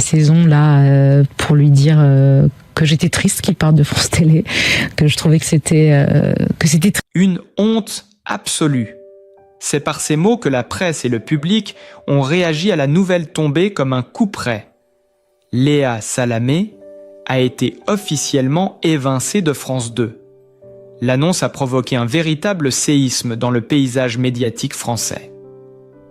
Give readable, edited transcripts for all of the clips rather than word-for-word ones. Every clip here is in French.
saison là pour lui dire que j'étais triste qu'il parte de France Télé, que je trouvais que c'était une honte absolue. C'est par ces mots que la presse et le public ont réagi à la nouvelle tombée comme un couperet. Léa Salamé a été officiellement évincée de France 2. L'annonce a provoqué un véritable séisme dans le paysage médiatique français.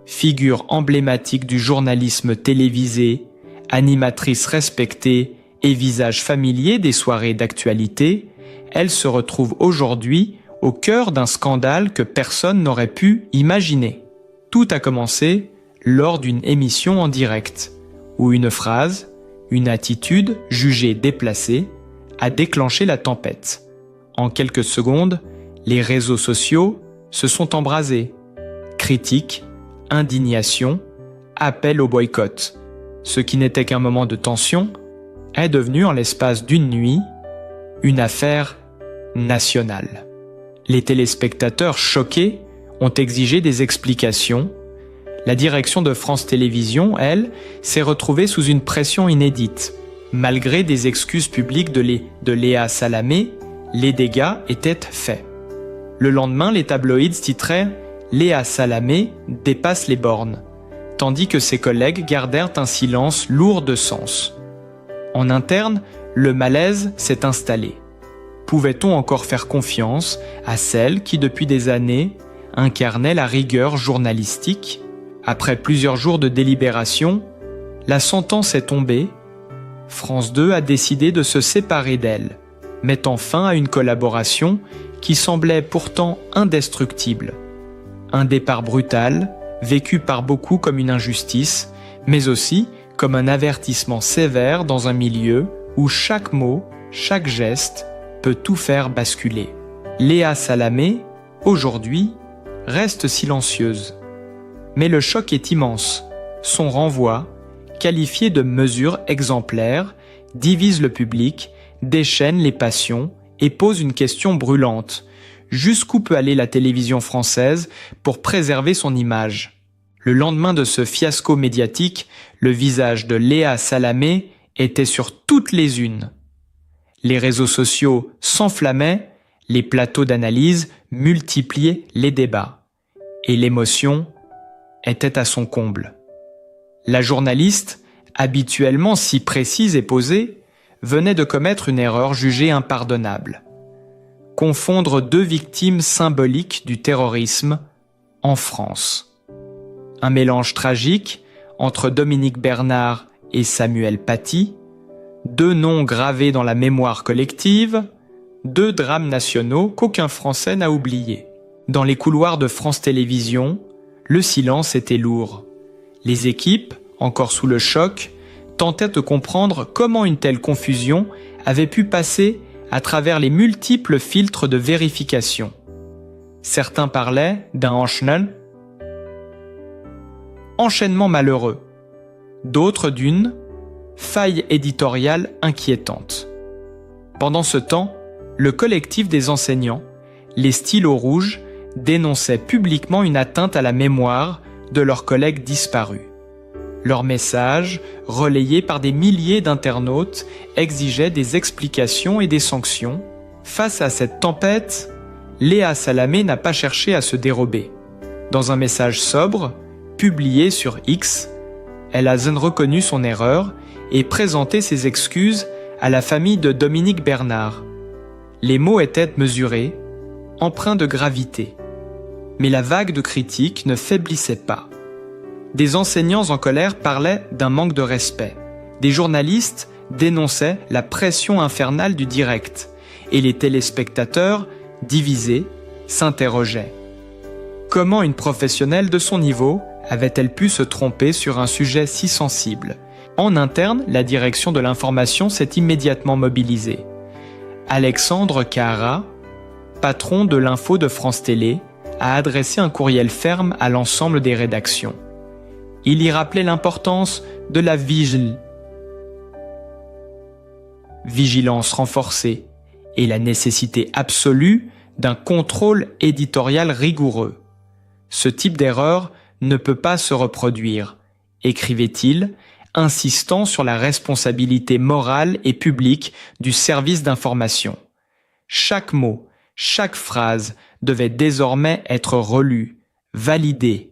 Figure emblématique du journalisme télévisé, animatrice respectée et visage familier des soirées d'actualité, elle se retrouve aujourd'hui au cœur d'un scandale que personne n'aurait pu imaginer. Tout a commencé lors d'une émission en direct, où une phrase, une attitude jugée déplacée, a déclenché la tempête. En quelques secondes, les réseaux sociaux se sont embrasés. Critiques, indignation, appel au boycott. Ce qui n'était qu'un moment de tension est devenu en l'espace d'une nuit une affaire nationale. Les téléspectateurs choqués ont exigé des explications. La direction de France Télévisions, elle, s'est retrouvée sous une pression inédite. Malgré des excuses publiques de Léa Salamé, les dégâts étaient faits. Le lendemain, les tabloïds titraient « Léa Salamé dépasse les bornes », tandis que ses collègues gardèrent un silence lourd de sens. En interne, le malaise s'est installé. Pouvait-on encore faire confiance à celle qui, depuis des années, incarnait la rigueur journalistique ? Après plusieurs jours de délibération, la sentence est tombée. France 2 a décidé de se séparer d'elle, mettant fin à une collaboration qui semblait pourtant indestructible. Un départ brutal, vécu par beaucoup comme une injustice, mais aussi comme un avertissement sévère dans un milieu où chaque mot, chaque geste peut tout faire basculer. Léa Salamé, aujourd'hui, reste silencieuse. Mais le choc est immense. Son renvoi, qualifié de mesure exemplaire, divise le public, déchaîne les passions et pose une question brûlante. Jusqu'où peut aller la télévision française pour préserver son image ? Le lendemain de ce fiasco médiatique, le visage de Léa Salamé était sur toutes les unes. Les réseaux sociaux s'enflammaient, les plateaux d'analyse multipliaient les débats. Et l'émotion était à son comble. La journaliste, habituellement si précise et posée, venait de commettre une erreur jugée impardonnable. Confondre deux victimes symboliques du terrorisme en France. Un mélange tragique entre Dominique Bernard et Samuel Paty, deux noms gravés dans la mémoire collective, deux drames nationaux qu'aucun Français n'a oubliés. Dans les couloirs de France Télévisions, le silence était lourd. Les équipes, encore sous le choc, tentaient de comprendre comment une telle confusion avait pu passer à travers les multiples filtres de vérification. Certains parlaient d'un enchaînement malheureux, d'autres d'une faille éditoriale inquiétante. Pendant ce temps, le collectif des enseignants, les stylos rouges, dénonçait publiquement une atteinte à la mémoire de leurs collègues disparus. Leurs messages, relayés par des milliers d'internautes, exigeaient des explications et des sanctions. Face à cette tempête, Léa Salamé n'a pas cherché à se dérober. Dans un message sobre, publié sur X, elle a reconnu son erreur et présenté ses excuses à la famille de Dominique Bernard. Les mots étaient mesurés, empreints de gravité. Mais la vague de critiques ne faiblissait pas. Des enseignants en colère parlaient d'un manque de respect. Des journalistes dénonçaient la pression infernale du direct. Et les téléspectateurs, divisés, s'interrogeaient. Comment une professionnelle de son niveau avait-elle pu se tromper sur un sujet si sensible ? En interne, la direction de l'information s'est immédiatement mobilisée. Alexandre Cara, patron de l'info de France Télé, a adressé un courriel ferme à l'ensemble des rédactions. Il y rappelait l'importance de la vigilance renforcée et la nécessité absolue d'un contrôle éditorial rigoureux. Ce type d'erreur ne peut pas se reproduire, écrivait-il, insistant sur la responsabilité morale et publique du service d'information. Chaque mot, chaque phrase devait désormais être relu, validé,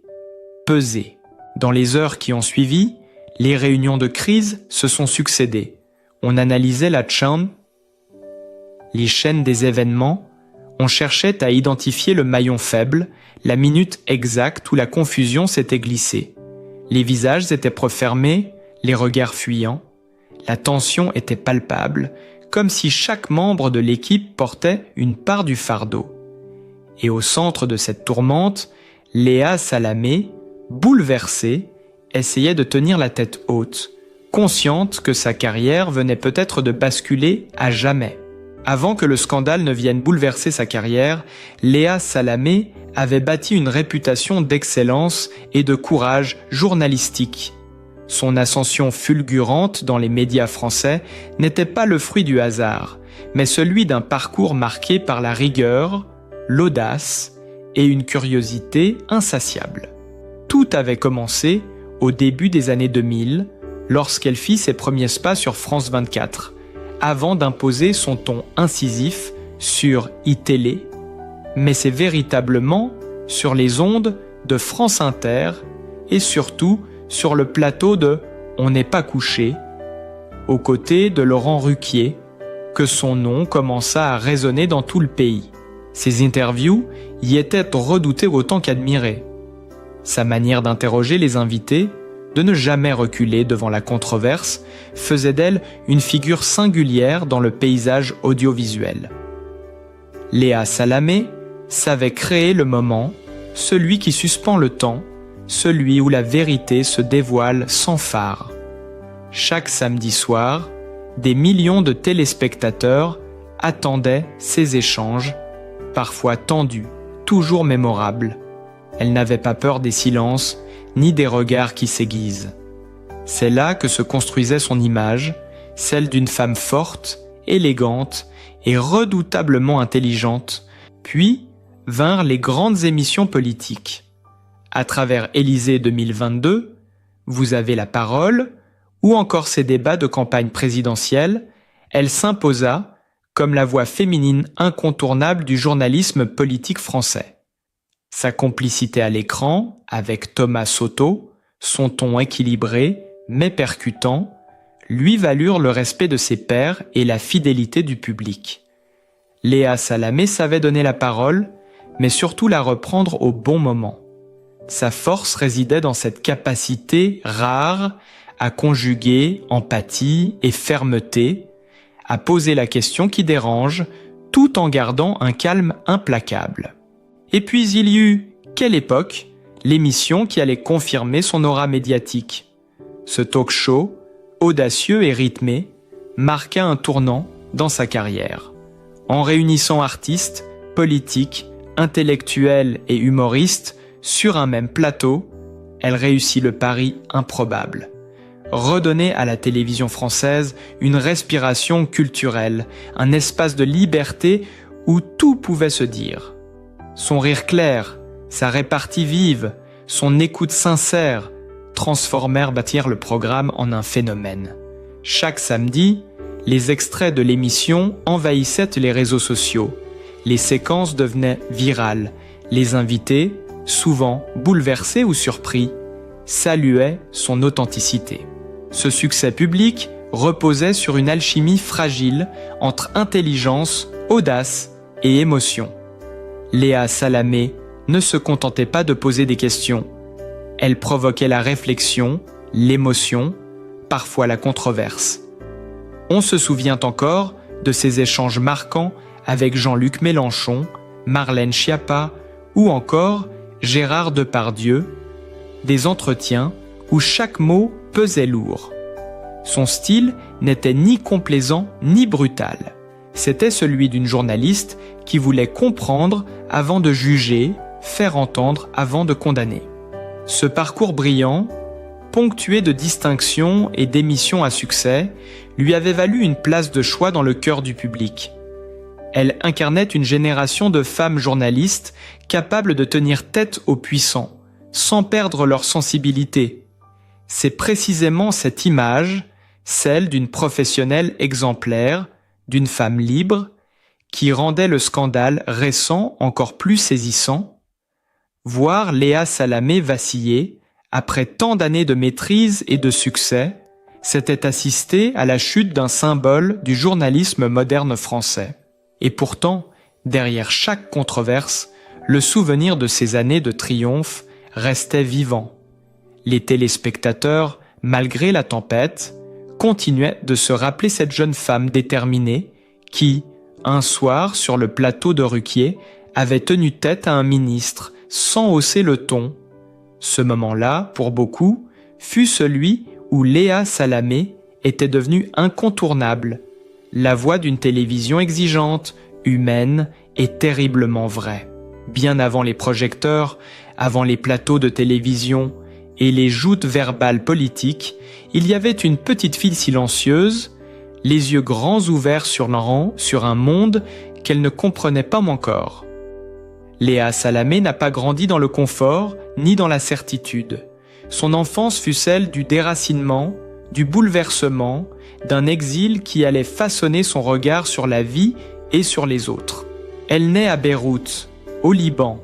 pesé. Dans les heures qui ont suivi, les réunions de crise se sont succédées. On analysait la chaîne, les chaînes des événements, on cherchait à identifier le maillon faible, la minute exacte où la confusion s'était glissée. Les visages étaient refermés, les regards fuyants. La tension était palpable, comme si chaque membre de l'équipe portait une part du fardeau. Et au centre de cette tourmente, Léa Salamé, bouleversée, essayait de tenir la tête haute, consciente que sa carrière venait peut-être de basculer à jamais. Avant que le scandale ne vienne bouleverser sa carrière, Léa Salamé avait bâti une réputation d'excellence et de courage journalistique. Son ascension fulgurante dans les médias français n'était pas le fruit du hasard, mais celui d'un parcours marqué par la rigueur, l'audace et une curiosité insatiable. Tout avait commencé au début des années 2000, lorsqu'elle fit ses premiers pas sur France 24, avant d'imposer son ton incisif sur iTélé, mais c'est véritablement sur les ondes de France Inter et surtout sur le plateau de On n'est pas couché, aux côtés de Laurent Ruquier, que son nom commença à résonner dans tout le pays. Ses interviews y étaient redoutées autant qu'admirées. Sa manière d'interroger les invités, de ne jamais reculer devant la controverse, faisait d'elle une figure singulière dans le paysage audiovisuel. Léa Salamé savait créer le moment, celui qui suspend le temps, celui où la vérité se dévoile sans phare. Chaque samedi soir, des millions de téléspectateurs attendaient ces échanges, parfois tendus, toujours mémorables. Elle n'avait pas peur des silences, ni des regards qui s'aiguisent. C'est là que se construisait son image, celle d'une femme forte, élégante et redoutablement intelligente. Puis vinrent les grandes émissions politiques. À travers Élysée 2022, Vous avez la parole, ou encore ses débats de campagne présidentielle, elle s'imposa comme la voix féminine incontournable du journalisme politique français. Sa complicité à l'écran avec Thomas Soto, son ton équilibré mais percutant, lui valurent le respect de ses pairs et la fidélité du public. Léa Salamé savait donner la parole, mais surtout la reprendre au bon moment. Sa force résidait dans cette capacité rare à conjuguer empathie et fermeté, à poser la question qui dérange, tout en gardant un calme implacable. Et puis il y eut, quelle époque, l'émission qui allait confirmer son aura médiatique. Ce talk-show, audacieux et rythmé, marqua un tournant dans sa carrière. En réunissant artistes, politiques, intellectuels et humoristes sur un même plateau, elle réussit le pari improbable. Redonner à la télévision française une respiration culturelle, un espace de liberté où tout pouvait se dire. Son rire clair, sa répartie vive, son écoute sincère bâtirent le programme en un phénomène. Chaque samedi, les extraits de l'émission envahissaient les réseaux sociaux. Les séquences devenaient virales. Les invités, souvent bouleversés ou surpris, saluaient son authenticité. Ce succès public reposait sur une alchimie fragile entre intelligence, audace et émotion. Léa Salamé ne se contentait pas de poser des questions. Elle provoquait la réflexion, l'émotion, parfois la controverse. On se souvient encore de ses échanges marquants avec Jean-Luc Mélenchon, Marlène Schiappa ou encore Gérard Depardieu, des entretiens où chaque mot pesait lourd. Son style n'était ni complaisant ni brutal. C'était celui d'une journaliste qui voulait comprendre avant de juger, faire entendre avant de condamner. Ce parcours brillant, ponctué de distinctions et d'émissions à succès, lui avait valu une place de choix dans le cœur du public. Elle incarnait une génération de femmes journalistes capables de tenir tête aux puissants, sans perdre leur sensibilité. c'est précisément cette image, celle d'une professionnelle exemplaire, d'une femme libre, qui rendait le scandale récent encore plus saisissant. Voir Léa Salamé vaciller, après tant d'années de maîtrise et de succès, c'était assister à la chute d'un symbole du journalisme moderne français. Et pourtant, derrière chaque controverse, le souvenir de ces années de triomphe restait vivant. Les téléspectateurs, malgré la tempête, continuaient de se rappeler cette jeune femme déterminée qui, un soir sur le plateau de Ruquier, avait tenu tête à un ministre sans hausser le ton. Ce moment-là, pour beaucoup, fut celui où Léa Salamé était devenue incontournable, la voix d'une télévision exigeante, humaine et terriblement vraie. Bien avant les projecteurs, avant les plateaux de télévision et les joutes verbales politiques, il y avait une petite fille silencieuse, les yeux grands ouverts sur un monde qu'elle ne comprenait pas encore. Léa Salamé n'a pas grandi dans le confort ni dans la certitude. Son enfance fut celle du déracinement, du bouleversement, d'un exil qui allait façonner son regard sur la vie et sur les autres. Elle naît à Beyrouth, au Liban.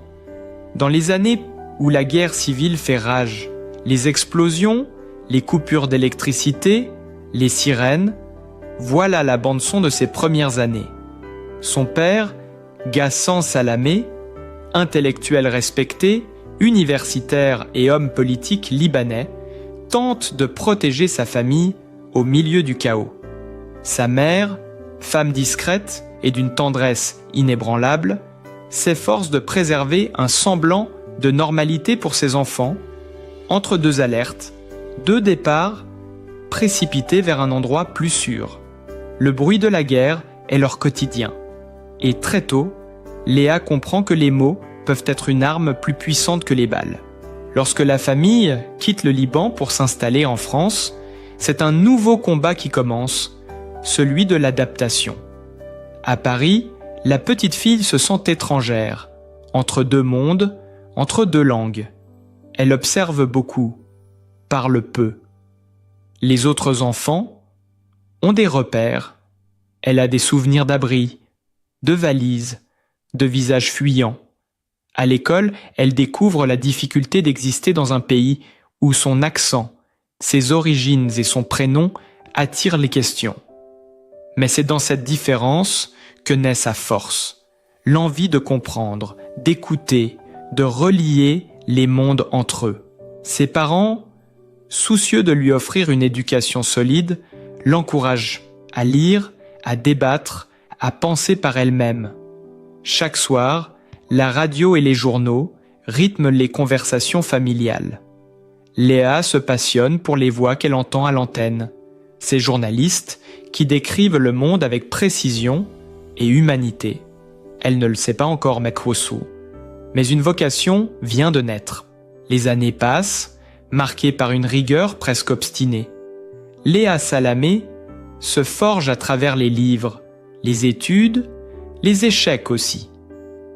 Dans les années où la guerre civile fait rage, les explosions, les coupures d'électricité, les sirènes, voilà la bande-son de ses premières années. Son père, Ghassan Salamé, intellectuel respecté, universitaire et homme politique libanais, tente de protéger sa famille au milieu du chaos. Sa mère, femme discrète et d'une tendresse inébranlable, s'efforce de préserver un semblant de normalité pour ses enfants, entre deux alertes, deux départs précipités vers un endroit plus sûr. Le bruit de la guerre est leur quotidien. Et très tôt, Léa comprend que les mots peuvent être une arme plus puissante que les balles. Lorsque la famille quitte le Liban pour s'installer en France, c'est un nouveau combat qui commence, celui de l'adaptation. À Paris, la petite fille se sent étrangère, entre deux mondes, entre deux langues. Elle observe beaucoup, parle peu. Les autres enfants ont des repères. Elle a des souvenirs d'abri, de valises, de visages fuyants. À l'école, elle découvre la difficulté d'exister dans un pays où son accent, ses origines et son prénom attirent les questions. Mais c'est dans cette différence que naît sa force, l'envie de comprendre, d'écouter, de relier les mondes entre eux. Ses parents, soucieux de lui offrir une éducation solide, l'encouragent à lire, à débattre, à penser par elle-même. Chaque soir, la radio et les journaux rythment les conversations familiales. Léa se passionne pour les voix qu'elle entend à l'antenne, ces journalistes qui décrivent le monde avec précision et humanité. Elle ne le sait pas encore, Mekwossou, mais une vocation vient de naître. Les années passent, marquées par une rigueur presque obstinée. Léa Salamé se forge à travers les livres, les études, les échecs aussi.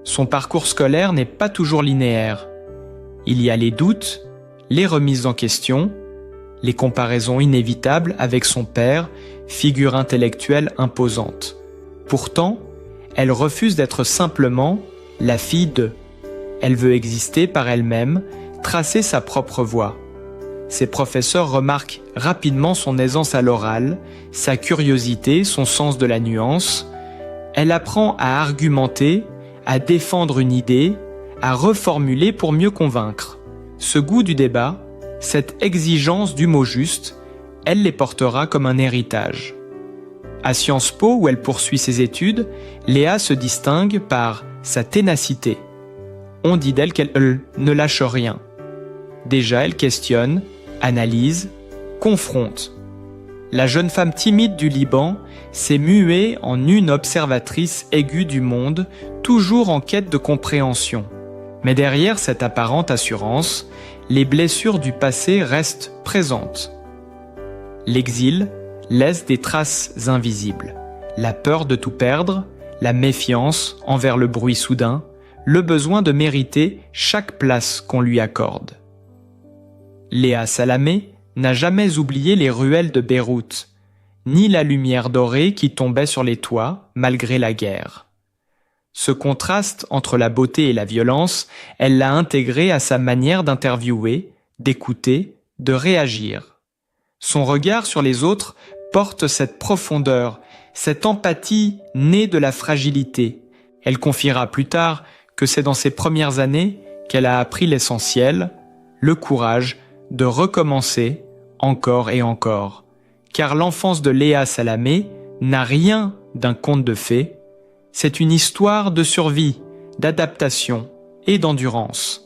Son parcours scolaire n'est pas toujours linéaire. Il y a les doutes, les remises en question, les comparaisons inévitables avec son père, figure intellectuelle imposante. Pourtant, elle refuse d'être simplement la fille de. Elle veut exister par elle-même, tracer sa propre voie. Ses professeurs remarquent rapidement son aisance à l'oral, sa curiosité, son sens de la nuance. Elle apprend à argumenter, à défendre une idée, à reformuler pour mieux convaincre. Ce goût du débat, cette exigence du mot juste, elle les portera comme un héritage. À Sciences Po, où elle poursuit ses études, Léa se distingue par sa ténacité. On dit d'elle qu'elle ne lâche rien. Déjà, elle questionne, analyse, confronte. La jeune femme timide du Liban s'est muée en une observatrice aiguë du monde, toujours en quête de compréhension. Mais derrière cette apparente assurance, les blessures du passé restent présentes. L'exil laisse des traces invisibles. La peur de tout perdre, la méfiance envers le bruit soudain, le besoin de mériter chaque place qu'on lui accorde. Léa Salamé n'a jamais oublié les ruelles de Beyrouth, ni la lumière dorée qui tombait sur les toits malgré la guerre. Ce contraste entre la beauté et la violence, elle l'a intégré à sa manière d'interviewer, d'écouter, de réagir. Son regard sur les autres porte cette profondeur, cette empathie née de la fragilité. Elle confiera plus tard que c'est dans ses premières années qu'elle a appris l'essentiel, le courage de recommencer encore et encore. Car l'enfance de Léa Salamé n'a rien d'un conte de fées, c'est une histoire de survie, d'adaptation et d'endurance.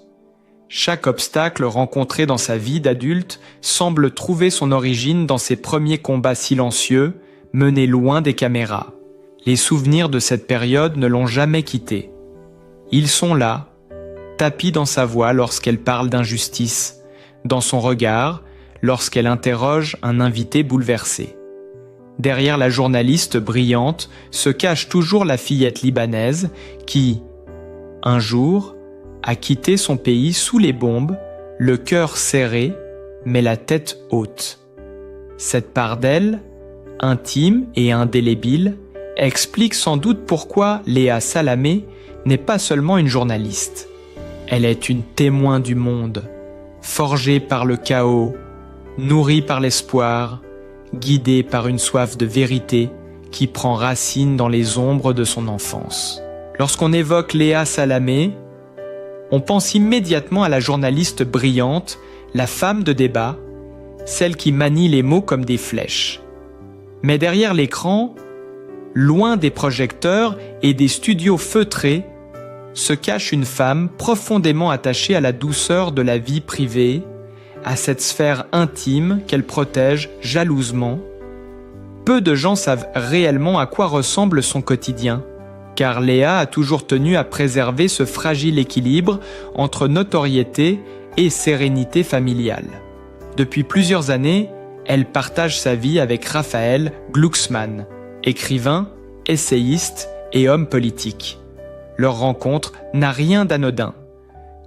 Chaque obstacle rencontré dans sa vie d'adulte semble trouver son origine dans ses premiers combats silencieux, menés loin des caméras. Les souvenirs de cette période ne l'ont jamais quittée. Ils sont là, tapis dans sa voix lorsqu'elle parle d'injustice, dans son regard, lorsqu'elle interroge un invité bouleversé. Derrière la journaliste brillante se cache toujours la fillette libanaise qui, un jour, a quitté son pays sous les bombes, le cœur serré, mais la tête haute. Cette part d'elle, intime et indélébile, explique sans doute pourquoi Léa Salamé n'est pas seulement une journaliste. Elle est une témoin du monde, forgée par le chaos, nourrie par l'espoir, guidée par une soif de vérité qui prend racine dans les ombres de son enfance. Lorsqu'on évoque Léa Salamé, on pense immédiatement à la journaliste brillante, la femme de débat, celle qui manie les mots comme des flèches. Mais derrière l'écran, loin des projecteurs et des studios feutrés, se cache une femme profondément attachée à la douceur de la vie privée, à cette sphère intime qu'elle protège jalousement. Peu de gens savent réellement à quoi ressemble son quotidien, car Léa a toujours tenu à préserver ce fragile équilibre entre notoriété et sérénité familiale. Depuis plusieurs années, elle partage sa vie avec Raphaël Glucksmann, écrivain, essayiste et homme politique. Leur rencontre n'a rien d'anodin.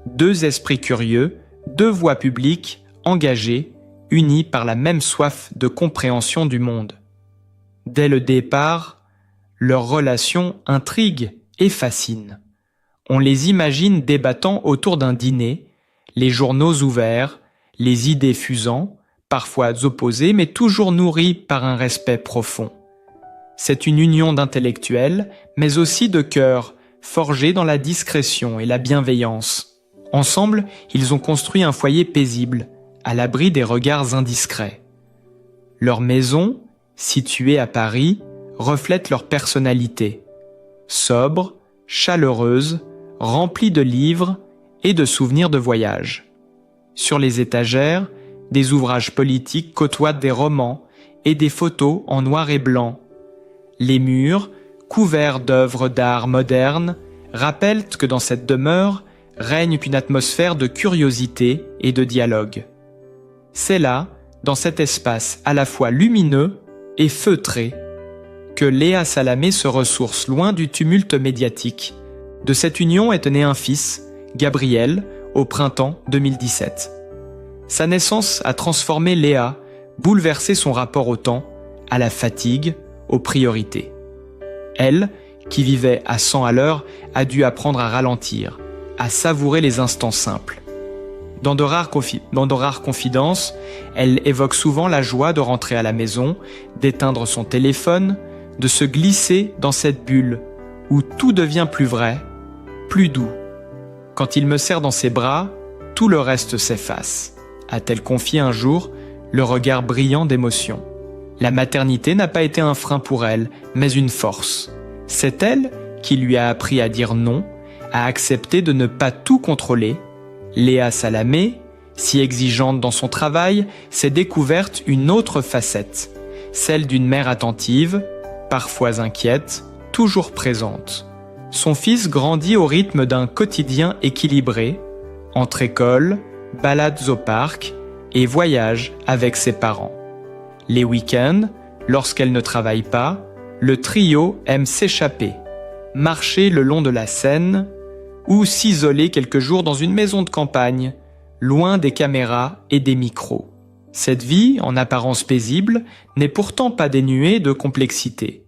Deux esprits curieux, deux voix publiques, engagés, unis par la même soif de compréhension du monde. Dès le départ, leur relation intrigue et fascine. On les imagine débattant autour d'un dîner, les journaux ouverts, les idées fusant, parfois opposées mais toujours nourries par un respect profond. C'est une union d'intellectuels, mais aussi de cœurs, forgés dans la discrétion et la bienveillance. Ensemble, ils ont construit un foyer paisible, à l'abri des regards indiscrets. Leur maison, située à Paris, reflète leur personnalité. Sobre, chaleureuse, remplie de livres et de souvenirs de voyage. Sur les étagères, des ouvrages politiques côtoient des romans et des photos en noir et blanc. Les murs, couverts d'œuvres d'art modernes, rappellent que dans cette demeure règne une atmosphère de curiosité et de dialogue. C'est là, dans cet espace à la fois lumineux et feutré, que Léa Salamé se ressource loin du tumulte médiatique. De cette union est né un fils, Gabriel, au printemps 2017. Sa naissance a transformé Léa, bouleversé son rapport au temps, à la fatigue, aux priorités. Elle, qui vivait à 100 à l'heure, a dû apprendre à ralentir, à savourer les instants simples. Dans de rares confidences, elle évoque souvent la joie de rentrer à la maison, d'éteindre son téléphone, de se glisser dans cette bulle où tout devient plus vrai, plus doux. Quand il me serre dans ses bras, tout le reste s'efface, a-t-elle confié un jour, le regard brillant d'émotion. La maternité n'a pas été un frein pour elle, mais une force. C'est elle qui lui a appris à dire non, à accepter de ne pas tout contrôler. Léa Salamé, si exigeante dans son travail, s'est découverte une autre facette, celle d'une mère attentive, parfois inquiète, toujours présente. Son fils grandit au rythme d'un quotidien équilibré, entre école, balades au parc et voyages avec ses parents. Les week-ends, lorsqu'elle ne travaille pas, le trio aime s'échapper, marcher le long de la Seine ou s'isoler quelques jours dans une maison de campagne, loin des caméras et des micros. Cette vie, en apparence paisible, n'est pourtant pas dénuée de complexité.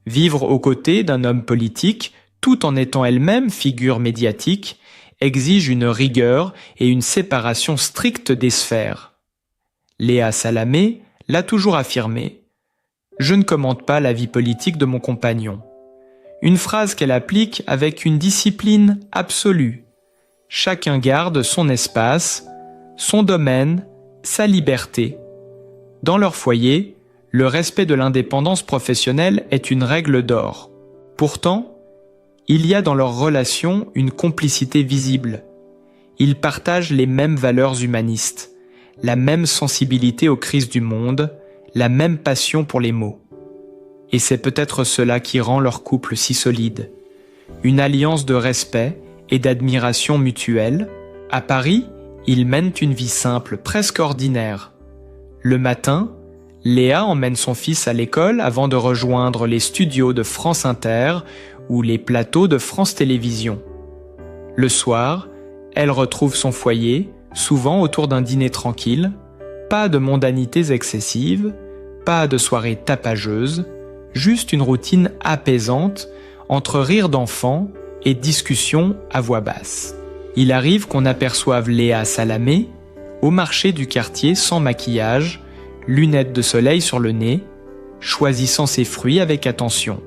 Vivre aux côtés d'un homme politique, tout en étant elle-même figure médiatique, exige une rigueur et une séparation stricte des sphères. Léa Salamé l'a toujours affirmé. « Je ne commente pas la vie politique de mon compagnon ». Une phrase qu'elle applique avec une discipline absolue. Chacun garde son espace, son domaine, sa liberté. Dans leur foyer, le respect de l'indépendance professionnelle est une règle d'or. Pourtant, il y a dans leur relation une complicité visible. Ils partagent les mêmes valeurs humanistes, la même sensibilité aux crises du monde, la même passion pour les mots. Et c'est peut-être cela qui rend leur couple si solide. Une alliance de respect et d'admiration mutuelle. À Paris, ils mènent une vie simple, presque ordinaire. Le matin, Léa emmène son fils à l'école avant de rejoindre les studios de France Inter ou les plateaux de France Télévisions. Le soir, elle retrouve son foyer, souvent autour d'un dîner tranquille, pas de mondanités excessives, pas de soirées tapageuses, juste une routine apaisante entre rires d'enfants et discussions à voix basse. Il arrive qu'on aperçoive Léa Salamé au marché du quartier sans maquillage, lunettes de soleil sur le nez, choisissant ses fruits avec attention.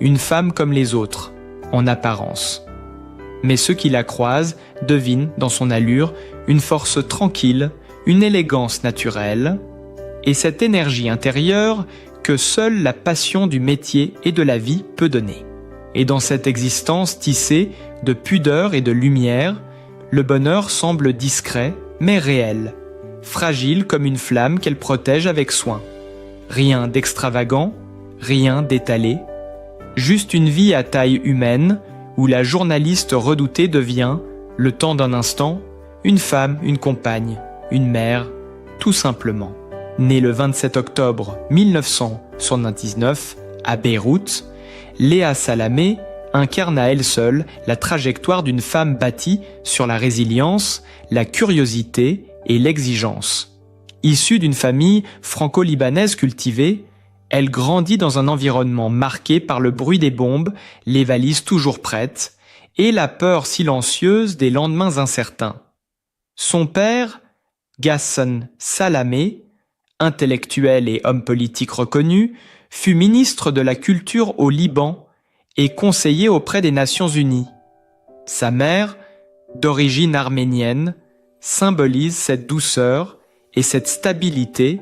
Une femme comme les autres, en apparence. Mais ceux qui la croisent devinent dans son allure une force tranquille, une élégance naturelle, et cette énergie intérieure que seule la passion du métier et de la vie peut donner. Et dans cette existence tissée de pudeur et de lumière, le bonheur semble discret mais réel, fragile comme une flamme qu'elle protège avec soin. Rien d'extravagant, rien d'étalé, juste une vie à taille humaine où la journaliste redoutée devient, le temps d'un instant, une femme, une compagne, une mère, tout simplement. Née le 27 octobre 1979 à Beyrouth, Léa Salamé incarne à elle seule la trajectoire d'une femme bâtie sur la résilience, la curiosité et l'exigence. Issue d'une famille franco-libanaise cultivée, elle grandit dans un environnement marqué par le bruit des bombes, les valises toujours prêtes, et la peur silencieuse des lendemains incertains. Son père, Ghassan Salamé, intellectuel et homme politique reconnu, fut ministre de la Culture au Liban et conseiller auprès des Nations Unies. Sa mère, d'origine arménienne, symbolise cette douceur et cette stabilité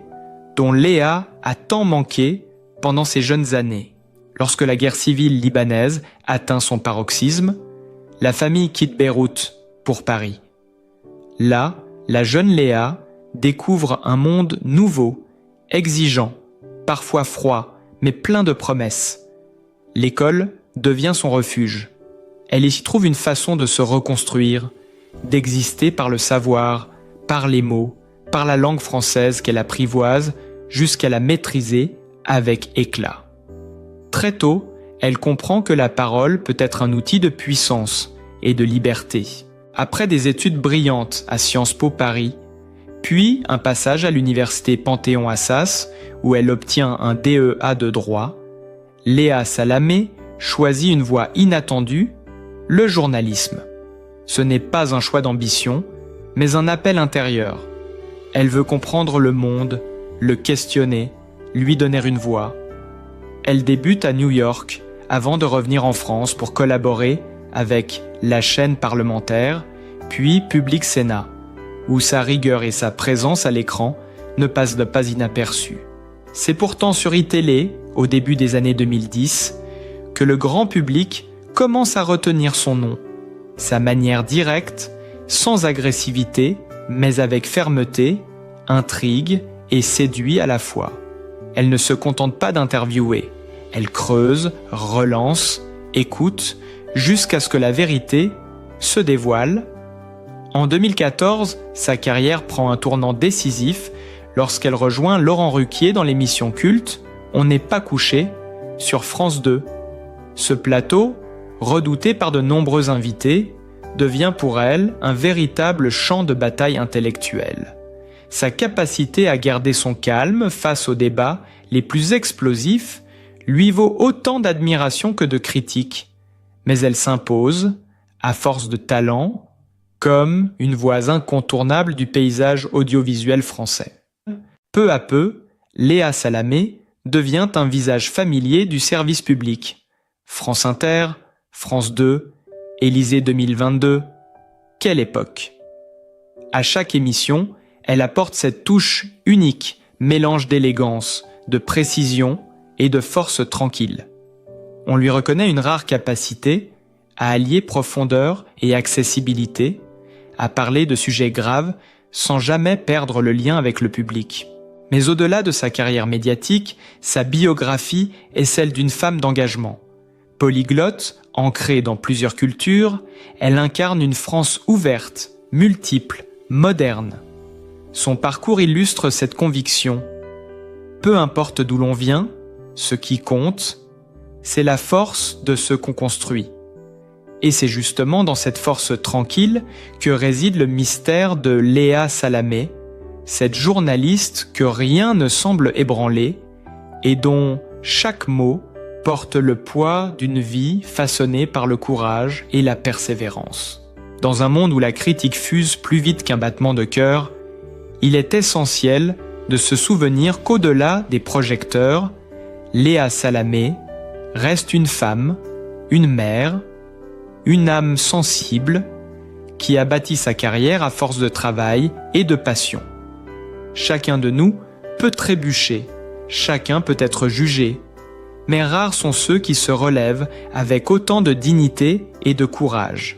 dont Léa a tant manqué pendant ses jeunes années. Lorsque la guerre civile libanaise atteint son paroxysme, la famille quitte Beyrouth pour Paris. Là, la jeune Léa découvre un monde nouveau, exigeant, parfois froid, mais plein de promesses. L'école devient son refuge. Elle y trouve une façon de se reconstruire, d'exister par le savoir, par les mots, par la langue française qu'elle apprivoise jusqu'à la maîtriser avec éclat. Très tôt, elle comprend que la parole peut être un outil de puissance et de liberté. Après des études brillantes à Sciences Po Paris, puis un passage à l'université Panthéon-Assas où elle obtient un DEA de droit, Léa Salamé choisit une voie inattendue, le journalisme. Ce n'est pas un choix d'ambition, mais un appel intérieur. Elle veut comprendre le monde, le questionner, lui donner une voix. Elle débute à New York avant de revenir en France pour collaborer avec la chaîne parlementaire, puis Public Sénat, où sa rigueur et sa présence à l'écran ne passent pas inaperçues. C'est pourtant sur iTélé, au début des années 2010, que le grand public commence à retenir son nom, sa manière directe, sans agressivité, mais avec fermeté, intrigue et séduit à la fois. Elle ne se contente pas d'interviewer, elle creuse, relance, écoute, jusqu'à ce que la vérité se dévoile. En 2014, sa carrière prend un tournant décisif lorsqu'elle rejoint Laurent Ruquier dans l'émission culte « On n'est pas couché » sur France 2. Ce plateau, redouté par de nombreux invités, devient pour elle un véritable champ de bataille intellectuelle. sa capacité à garder son calme face aux débats les plus explosifs lui vaut autant d'admiration que de critiques, mais elle s'impose, à force de talent, comme une voix incontournable du paysage audiovisuel français. Peu à peu, Léa Salamé devient un visage familier du service public. France Inter, France 2, Élysée 2022, quelle époque! À chaque émission, elle apporte cette touche unique, mélange d'élégance, de précision et de force tranquille. On lui reconnaît une rare capacité à allier profondeur et accessibilité, à parler de sujets graves sans jamais perdre le lien avec le public. Mais au-delà de sa carrière médiatique, sa biographie est celle d'une femme d'engagement. Polyglotte, ancrée dans plusieurs cultures, elle incarne une France ouverte, multiple, moderne. Son parcours illustre cette conviction. Peu importe d'où l'on vient, ce qui compte, c'est la force de ce qu'on construit. Et c'est justement dans cette force tranquille que réside le mystère de Léa Salamé, cette journaliste que rien ne semble ébranler et dont chaque mot porte le poids d'une vie façonnée par le courage et la persévérance. Dans un monde où la critique fuse plus vite qu'un battement de cœur, il est essentiel de se souvenir qu'au-delà des projecteurs, Léa Salamé reste une femme, une mère, une âme sensible qui a bâti sa carrière à force de travail et de passion. Chacun de nous peut trébucher, chacun peut être jugé, mais rares sont ceux qui se relèvent avec autant de dignité et de courage.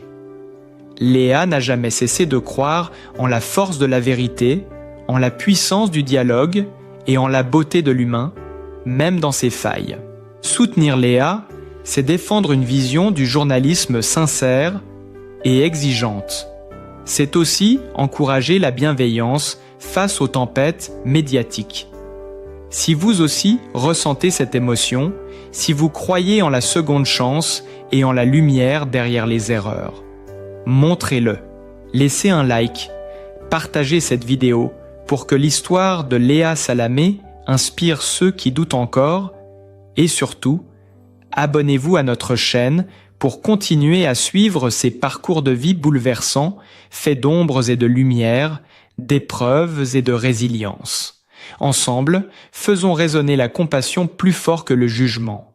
Léa n'a jamais cessé de croire en la force de la vérité, en la puissance du dialogue et en la beauté de l'humain, même dans ses failles. Soutenir Léa, c'est défendre une vision du journalisme sincère et exigeante. C'est aussi encourager la bienveillance face aux tempêtes médiatiques. Si vous aussi ressentez cette émotion, si vous croyez en la seconde chance et en la lumière derrière les erreurs, montrez-le. Laissez un like, partagez cette vidéo pour que l'histoire de Léa Salamé inspire ceux qui doutent encore et surtout, abonnez-vous à notre chaîne pour continuer à suivre ces parcours de vie bouleversants, faits d'ombres et de lumière, d'épreuves et de résilience. Ensemble, faisons résonner la compassion plus fort que le jugement.